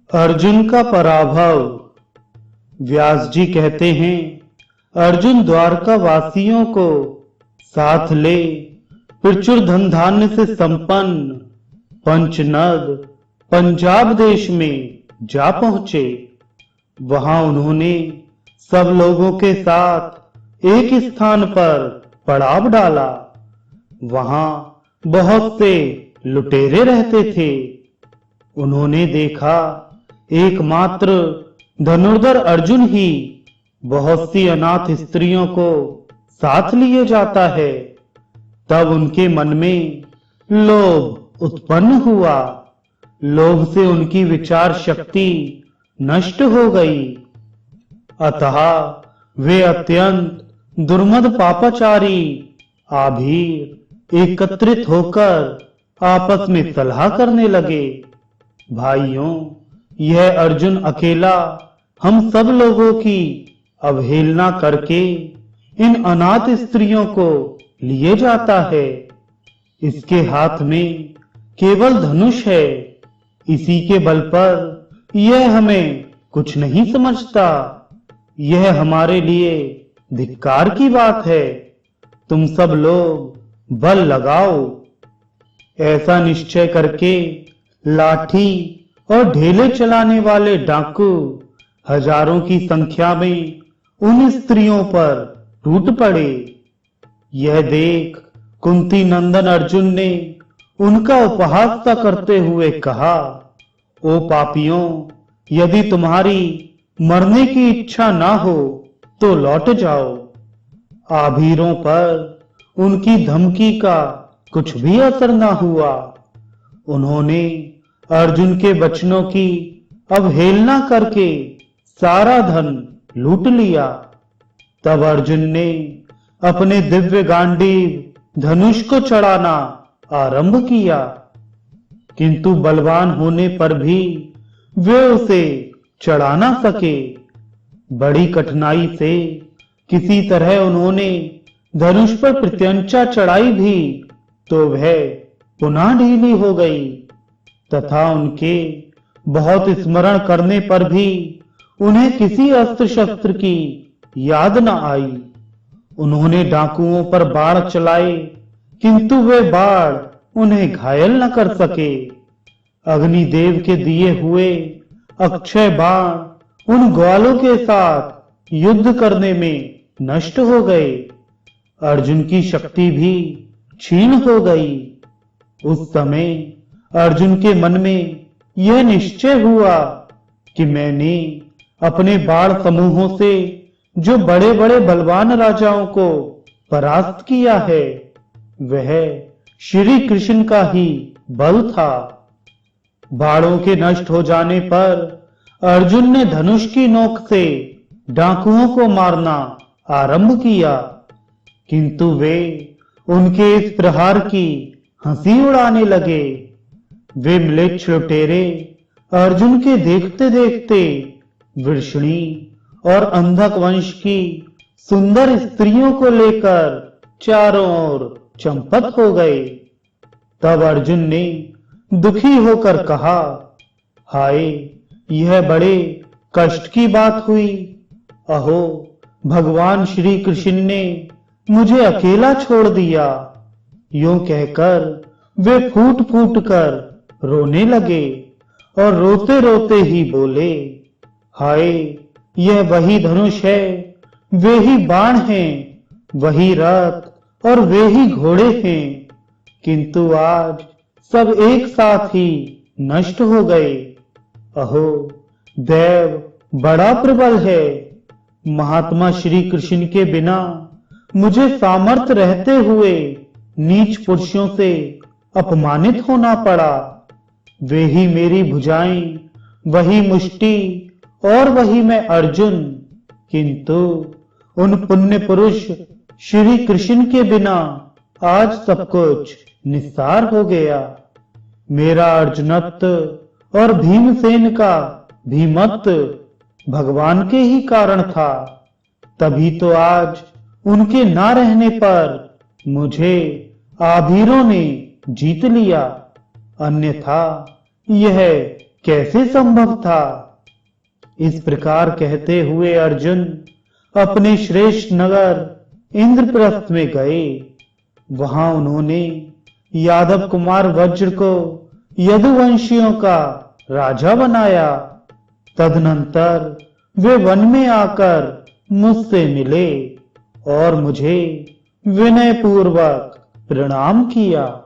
अर्जुन का पराभव। व्यास जी कहते हैं, अर्जुन द्वारका वासियों को साथ ले प्रचुर धन धान्य से संपन्न पंचनद पंजाब देश में जा पहुंचे। वहां उन्होंने सब लोगों के साथ एक स्थान पर पड़ाव डाला। वहां बहुत से लुटेरे रहते थे। उन्होंने देखा एकमात्र धनुर्धर अर्जुन ही बहुत सी अनाथ स्त्रियों को साथ लिए जाता है। तब उनके मन में लोभ उत्पन्न हुआ। लोभ से उनकी विचार शक्ति नष्ट हो गई। अतः वे अत्यंत दुर्मद पापाचारी आभीर एकत्रित होकर आपस में सलाह करने लगे। भाइयों, यह अर्जुन अकेला हम सब लोगों की अवहेलना करके इन अनाथ स्त्रियों को लिए जाता है। इसके हाथ में केवल धनुष है। इसी के बल पर यह हमें कुछ नहीं समझता। यह हमारे लिए धिक्कार की बात है। तुम सब लोग बल लगाओ। ऐसा निश्चय करके लाठी और ढेले चलाने वाले डाकू हजारों की संख्या में उन स्त्रियों पर टूट पड़े। यह देख कुंती नंदन अर्जुन ने उनका उपहास करते हुए कहा, ओ पापियों, यदि तुम्हारी मरने की इच्छा ना हो तो लौट जाओ। आभीरों पर उनकी धमकी का कुछ भी असर ना हुआ। उन्होंने अर्जुन के वचनों की अवहेलना करके सारा धन लूट लिया। तब अर्जुन ने अपने दिव्य गांडीव धनुष को चढ़ाना आरंभ किया, किंतु बलवान होने पर भी वे उसे चढ़ा ना सके। बड़ी कठिनाई से किसी तरह उन्होंने धनुष पर प्रत्यंचा चढ़ाई भी तो वह पुनः ढीली हो गई तथा उनके बहुत स्मरण करने पर भी उन्हें किसी अस्त्र शस्त्र की याद न आई। उन्होंने डाकुओं पर बाण चलाए, किंतु वे बाण उन्हें घायल न कर सके। अग्निदेव के दिए हुए अक्षय बाण उन ग्वालों के साथ युद्ध करने में नष्ट हो गए। अर्जुन की शक्ति भी क्षीण हो गई। उस समय अर्जुन के मन में यह निश्चय हुआ कि मैंने अपने बाण समूहों से जो बड़े बड़े बलवान राजाओं को परास्त किया है, वह श्री कृष्ण का ही बल था। बाणों के नष्ट हो जाने पर अर्जुन ने धनुष की नोक से डाकुओं को मारना आरंभ किया, किंतु वे उनके इस प्रहार की हंसी उड़ाने लगे। वे म्लेच्छ लुटेरे अर्जुन के देखते देखते वृषणी और अंधक वंश की सुंदर स्त्रियों को लेकर चारों ओर चंपत हो गए। तब अर्जुन ने दुखी होकर कहा, हाय, यह बड़े कष्ट की बात हुई। अहो, भगवान श्री कृष्ण ने मुझे अकेला छोड़ दिया। यूं कहकर वे फूट फूट कर रोने लगे और रोते रोते ही बोले, हाय, यह वही धनुष है, वे ही बाण हैं, वही रथ और वे ही घोड़े हैं, किंतु आज सब एक साथ ही नष्ट हो गए। अहो, देव बड़ा प्रबल है। महात्मा श्री कृष्ण के बिना मुझे सामर्थ्य रहते हुए नीच पुरुषों से अपमानित होना पड़ा। वे ही मेरी भुजाएं, वही मुष्टि और वही मैं अर्जुन, किंतु उन पुण्य पुरुष श्री कृष्ण के बिना आज सब कुछ निस्सार हो गया। मेरा अर्जुनत्व और भीमसेन का भीमत्व भगवान के ही कारण था। तभी तो आज उनके ना रहने पर मुझे आभीरों ने जीत लिया, अन्यथा यह कैसे संभव था? इस प्रकार कहते हुए अर्जुन अपने श्रेष्ठ नगर इंद्रप्रस्थ में गए। वहां उन्होंने यादव कुमार वज्र को यदुवंशियों का राजा बनाया। तदनंतर वे वन में आकर मुझसे मिले और मुझे विनय पूर्वक प्रणाम किया।